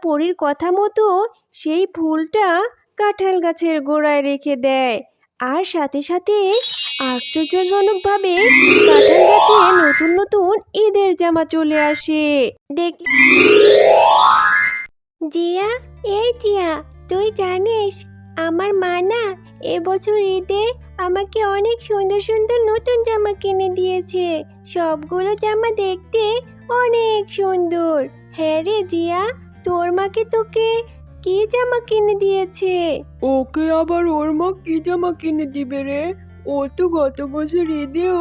পরীর কথা মতো সেই ফুলটা কাঁঠাল গাছের গোড়ায় রেখে দেয়। আর সাথে সাথে আশ্চর্যজনকভাবে কাঁঠাল গাছে নতুন নতুন ঈদের জামা চলে আসে। দেখ জিয়া, এই জিয়া, তুই জানিস আমার মা না এবছর ঈদে আমাকে অনেক সুন্দর সুন্দর নতুন জামা কিনে দিয়েছে। সবগুলো জামা দেখতে অনেক সুন্দর। হ্যাঁ রে জিয়া, তোর মাকে তোকে কি জামা কিনে দিয়েছে? ওকে আবার ওর মা কি জামা কিনে দিবে রে? ও তো গত বছর ঈদেও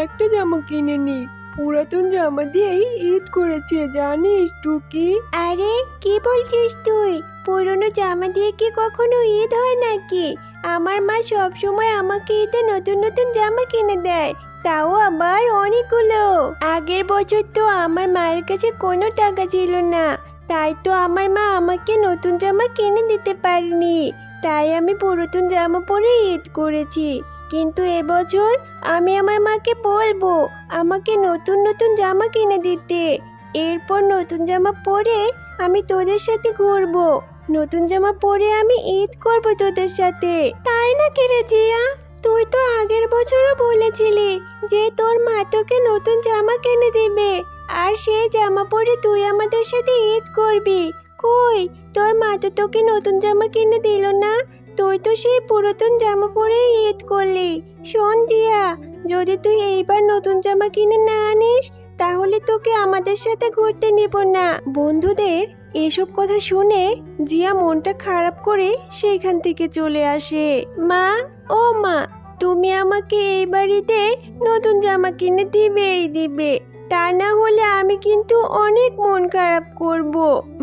একটা জামা কিনেনি, পুরাতন জামা দিয়েই ঈদ করেছে, জানিস টুকি? আরে কি বলছিস তুই? পুরনো জামা দিয়ে কি কখনো ঈদ হয় নাকি? আমার মা সব সময় আমাকে ঈদে নতুন নতুন জামা কিনে দেয়, তাও আবার অনেকগুলো। আগের বছর তো আমার মায়ের কাছে কোনো টাকা ছিল না, তাই তো আমার মা আমাকে নতুন জামা কিনে দিতে পারেনি। তাই আমি পুরাতন জামা পরে ঈদ করেছি। কিন্তু এবছর আমি আমার মাকে বলবো আমাকে নতুন নতুন জামা কিনে দিতে। এরপর নতুন জামা পরে আমি তোদের সাথে ঘুরবো। নতুন জামা পরে আমি ঈদ করব তোদের সাথে। তাই না কি রে জিয়া? তুই তো আগের বছরও বলেছিলি যে তোর মা তোকে নতুন জামা কিনে দিবে, আর সেই জামা পরে তুই আমাদের সাথে ঈদ করবি। কই, তোর মা তো তোকে নতুন জামা কিনে দিল না, তুই তো সেই পুরাতন জামা পরেই ঈদ করলি। শোন জিয়া, যদি তুই এইবার নতুন জামা কিনে না আনিস তাহলে তোকে আমাদের সাথে ঘুরতে নিব না। বন্ধুদের এসব কথা শুনে জিয়া মনটা খারাপ করে সেইখান থেকে চলে আসে। মা, ও মা, তুমি আমাকে এই বাড়িতে নতুন জামা কিনে দিবে, তা না হলে আমি কিন্তু অনেক মন খারাপ করব।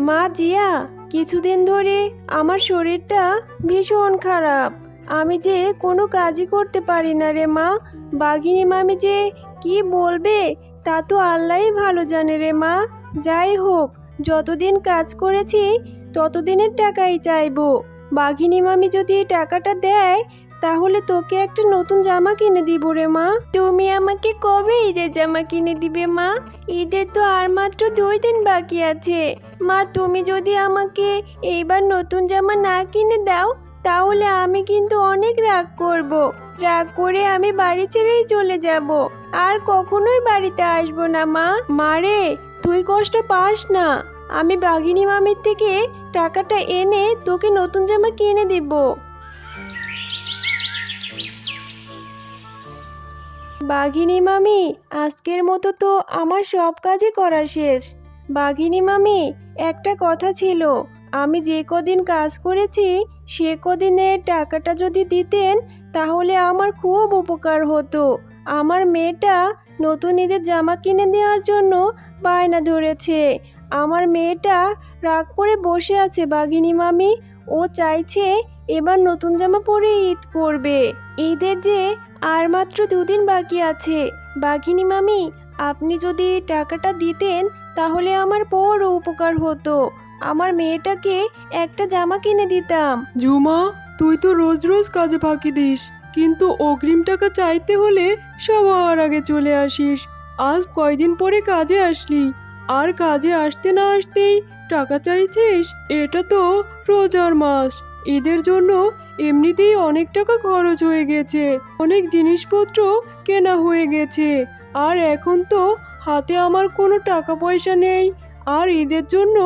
মা জিয়া, কিছুদিন ধরে আমার শরীরটা ভীষণ খারাপ, আমি যে কোনো কাজই করতে পারি না রে মা। বাঘিনী মামি যে কি বলবে তা তো আল্লাহই ভালো জানে রে মা। যাই হোক, যতদিন কাজ করেছি ততদিনের টাকাই চাইবো। বাঘিনী মামি যদি এই টাকাটা দেয় তাহলে তোকে একটা নতুন জামা কিনে দিব রে মা। তুমি আমাকে কবে ঈদের জামা কিনে দিবে মা? ঈদের তো আর মাত্র 2 দিন বাকি আছে। মা, তুমি যদি আমাকে এইবার নতুন জামা না কিনে দাও তাহলে আমি কিন্তু অনেক রাগ করব। রাগ করে আমি বাড়ি ছেড়েই চলে যাব, আর কখনোই বাড়িতে আসবো না মা। মারে, তুই কষ্ট পাস না, আমি বাঘিনী মামির থেকে টাকাটা এনে তোকে নতুন জামা কিনে দেব। বাঘিনী মামি, আজকের মতো তো আমার সব কাজই করা শেষ। বাঘিনী মামি, একটা কথা ছিল, আমি যে কদিন কাজ করেছি সে কদিনের টাকাটা যদি দিতেন তাহলে আমার খুব উপকার হতো। আমার মেয়েটা নতুন ঈদের জামা কিনে দেওয়ার জন্য বায়না ধরেছে। আমার মেয়েটা রাগ করে বসে আছে বাঘিনী মামি, ও চাইছে এবার নতুন জামা পরে ঈদ করবে। ঈদের যে আর মাত্র 2 দিন বাকি আছে। বাঘিনী মামি, আপনি যদি টাকাটা দিতেন তাহলে আমার বড় উপকার হতো। আমার মেয়েটাকে একটা জামা কিনে দিতাম। ঝুমা, তুই তো রোজ রোজ কাজে ফাঁকি দিস, কিন্তু অগ্রিম টাকা চাইতে হলে সবার আগে চলে আসিস। আজ কয়দিন পরে কাজে আসলি, আর কাজে আসতে না আসতেই টাকা চাইছিস? এটা তো রোজার মাস, ঈদের জন্য এমনিতেই অনেক টাকা খরচ হয়ে গেছে, অনেক জিনিসপত্র কেনা হয়ে গেছে, আর এখন তো হাতে আমার কোনো টাকা পয়সা নেই, আর ঈদের জন্য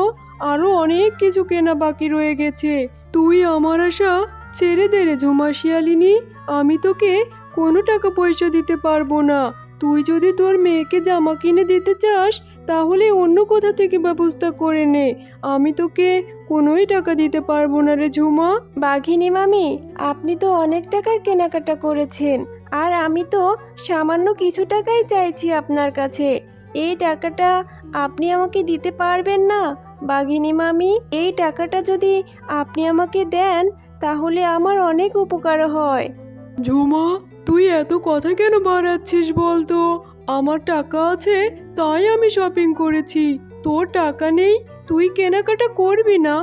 আরো অনেক কিছু কেনা বাকি রয়ে গেছে। তুই আমার আশা ছেড়ে দে রে ঝুমা শিয়ালিনী, আমি তোকে কোনো টাকা পয়সা দিতে পারবো না। তুই যদি তোর মেয়েকে জামা কিনে দিতে চাস তাহলে অন্য কোথা থেকে ব্যবস্থা করে নে, আমি তোকে কোনোই টাকা দিতে পারবো না রে ঝুমা। বাঘিনী মামি, আপনি তো অনেক টাকার কেনাকাটা করেছেন, আর আমি তো সামান্য কিছু টাকাই চাইছি আপনার কাছে। এই টাকাটা আপনি আমাকে দিতে পারবেন না? বাঘিনী মামি, এই টাকাটা যদি আপনি আমাকে দেন তাহলে আমার অনেক উপকার হয়। ঝুমা, তুই এত কথা কেন বাড়াচ্ছিস বলতো? আমার টাকা আছে তাই আমি শপিং করেছি, তোর টাকা নেই তুই কেনাকাটা করবি না?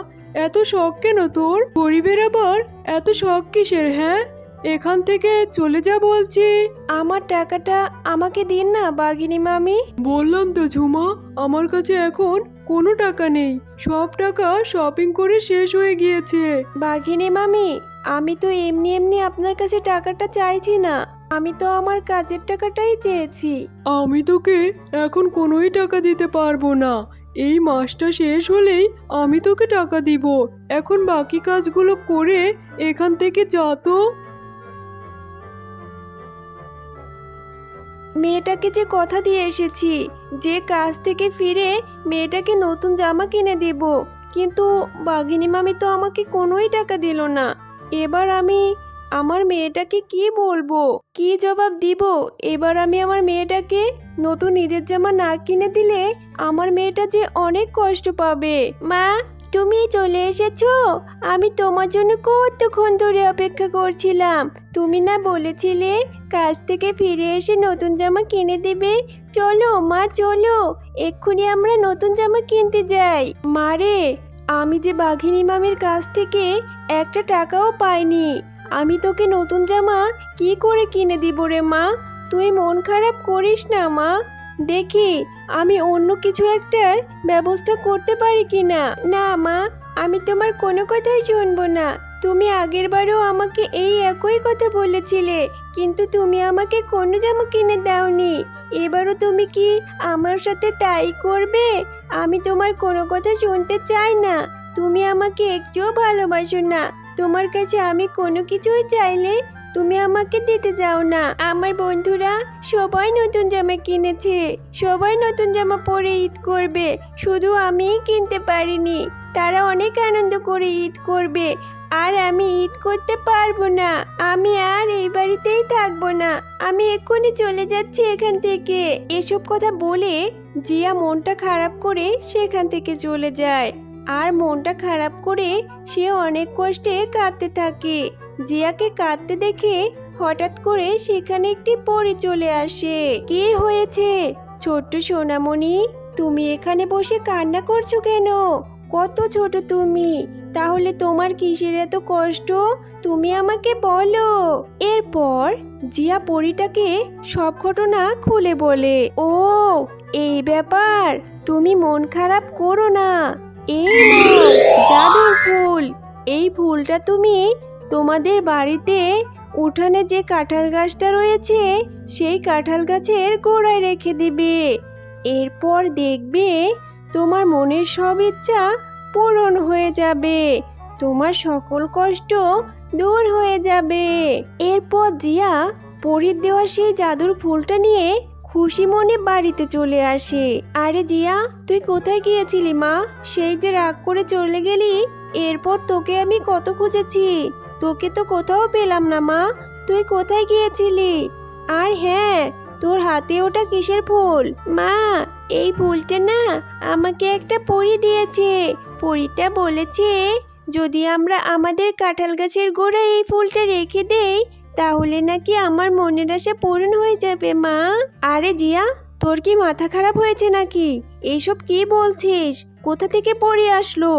এত শখ কেন তোর? গরিবের আবার এত শখ কিসের? হ্যাঁ, এখান থেকে চলে যা বলছি। আমার টাকাটা আমাকে দিন না বাঘিনী মামি। বললাম তো ঝুমা, আমার কাছে এখন কোনো টাকা নেই, সব টাকা শপিং করে শেষ হয়ে গিয়েছে। বাঘিনী মামি, আমি তো এমনি এমনি আপনার কাছে টাকাটা চাইছি না, আমি তো আমার কাজের টাকাটাই চেয়েছি। আমি তোকে এখন কোনোই টাকা দিতে পারবো না, এই মাসটা শেষ হলেই আমি তোকে টাকা দিব। এখন বাকি কাজগুলো করে এখান থেকে যা তো। মেয়েটাকে যে কথা দিয়ে এসেছি যে কাজ থেকে ফিরে মেয়েটাকে নতুন জামা কিনে দেব, কিন্তু বাঘিনী মামি তো আমাকে কোনোই টাকা দিল না। এবার আমি আমার মেয়েটাকে কি বলবো, কি জবাব দিব? এবার আমি আমার মেয়েটাকে নতুন ঈদের জামা না কিনে দিলে আমার মেয়েটা যে অনেক কষ্ট পাবে। মা, তুমি চলে এসেছো? আমি তোমার জন্য কতক্ষণ ধরে অপেক্ষা করছিলাম। তুমি না বলেছিলে কাজ থেকে ফিরে এসে নতুন জামা কিনে দেবে? চলো মা, চলো এক্ষুনি আমরা নতুন জামা কিনতে যাই। মারে, আমি যে বাঘিনী মামির কাছ থেকে একটা টাকাও পাইনি, আমি তোকে নতুন জামা কি করে কিনে দিব রে মা? তুই মন খারাপ করিস না মা, দেখি আমি অন্য কিছু একটার ব্যবস্থা করতে পারি কিনা। না মা, আমি তোমার কোনো কথাই শুনবো না। তুমি আগেরবারও আমাকে এই একই কথা বলেছিলে, কিন্তু তুমি আমাকে কোনো জামা কিনে দাওনি। এবারও তুমি কি আমার সাথে তাই করবে? আমি তোমার কোনো কথা শুনতে চাই না। তুমি আমাকে একটুও ভালোবাসো না। তোমার কাছে আমি কোনো কিছুই চাইলে তুমি আমাকে দিতে যাও না। আমার বন্ধুরা সবাই নতুন জামা কিনেছে, সবাই নতুন জামা পরে ঈদ করবে, শুধু আমিই কিনতে পারিনি। তারা অনেক আনন্দ করে ঈদ করবে, আর আমি ঈদ করতে পারবো না। আমি আর এই বাড়িতেই থাকবো না, আমি এক্ষুনি চলে যাচ্ছি এখান থেকে। এসব কথা বলে জিয়া মনটা খারাপ করে সেখান থেকে চলে যায়। আর মনটা খারাপ করে সে অনেক কষ্টে কাঁদতে থাকে। জিয়াকে কাঁদতে দেখে হঠাৎ করে সেখানে একটি পরী চলে আসে। কি হয়েছে ছোট্ট সোনামণি, তুমি এখানে বসে কান্না করছো কেন? কত ছোট তুমি, তাহলে তোমার কিসের এত কষ্ট? তুমি আমাকে বলো। এরপর জিয়া পরীটাকে সব ঘটনা খুলে বলে। ও, এই ব্যাপার, তুমি মন খারাপ করো না। এই নাও জাদুর ফুল, এই ফুলটা তুমি তোমাদের বাড়িতে উঠানে যে কাঁঠাল গাছটা রয়েছে সেই কাঁঠাল গাছের গোড়ায় রেখে দিবে। এরপর দেখবে তোমার মনের সব ইচ্ছা পূরণ হয়ে যাবে, তোমার সকল কষ্ট দূর হয়ে যাবে। এরপর জিয়া পরীর দেওয়া সেই জাদুর ফুলটা নিয়ে খুশি মনে বাড়িতে চলে আসে। আরে জিয়া, তুই কোথায় গিয়েছিলি মা? সেই যে রাগ করে চলে গেলি, এরপর তোকে আমি কত খুঁজেছি, তোকে তো কোথাও পেলাম না মা। তুই কোথায় গিয়েছিলি? আর হ্যাঁ, তোর হাতে ওটা কিসের ফুল? মা, এই ফুলটা না আমাকে একটা পরী দিয়েছে। পরীটা বলেছে যদি আমরা আমাদের কাঁঠাল গাছের গোড়ায় এই ফুলটা রেখে দেই তাহলে নাকি আমার মনের আশা পূরণ হয়ে যাবে মা। আরে জিয়া, তোর কি মাথা খারাপ হয়েছে নাকি? এইসব কি বলছিস? কোথা থেকে পরী আসলো?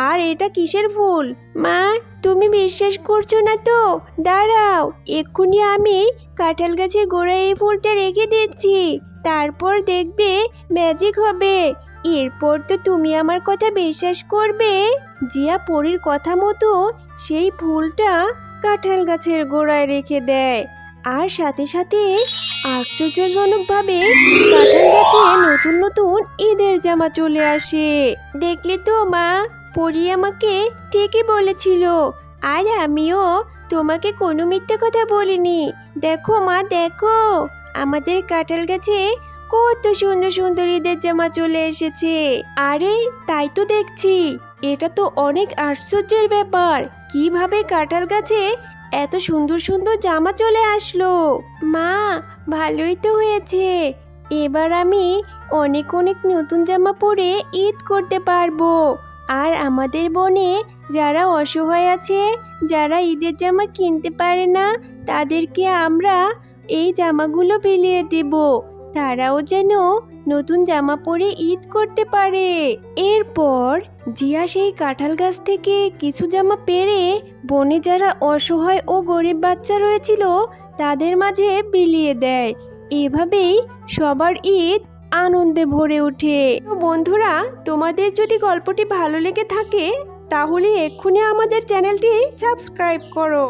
আর এটা কিসের ফুল? মা, তুমি বিশ্বাস করছো না তো দাঁড়াও, এক্ষুনি আমি কাঁঠাল গাছের গোড়ায় এই ফুলটা রেখে দিচ্ছি, তারপর দেখবে ম্যাজিক হবে। এরপর তো তুমি আমার কথা বিশ্বাস করবে। জিয়া পরীর কথা মতো সেই ফুলটা কাঁঠাল গাছের গোড়ায় রেখে দেয়, আর সাথে সাথে আশ্চর্যজনকভাবে কাঁঠাল গাছে নতুন নতুন ঈদের জামা চলে আসে। দেখলি তো মা, পরী আমাকে ঠিকই বলেছিল, আর আমিও তোমাকে কোনো মিথ্যে কথা বলিনি। দেখো মা, দেখো আমাদের কাঁঠাল গাছে কত সুন্দর সুন্দর ঈদের জামা চলে এসেছে। আরে তাই তো দেখছি, এটা তো অনেক আশ্চর্যের ব্যাপার, কিভাবে কাঁঠাল গাছে এত সুন্দর সুন্দর জামা চলে আসলো। মা, ভালোই তো হয়েছে, এবার আমি অনেক অনেক নতুন জামা পরে ঈদ করতে পারবো। আর আমাদের বনে যারা অসহায় আছে, যারা ঈদের জামা কিনতে পারে না, তাদেরকে আমরা এই জামাগুলো বিলিয়ে দেব, তারাও যেন নতুন জামা পরে ঈদ করতে পারে। এরপর জিয়া সেই কাঁঠাল গাছ থেকে কিছু জামা পেড়ে বনে যারা অসহায় ও গরিব বাচ্চা রয়েছিল তাদের মাঝে বিলিয়ে দেয়। এভাবেই সবার ঈদ আনন্দে ভরে ওঠে। তো বন্ধুরা, তোমাদের যদি গল্পটি ভালো লেগে থাকে তাহলে এক্ষুনি আমাদের চ্যানেলটি সাবস্ক্রাইব করো।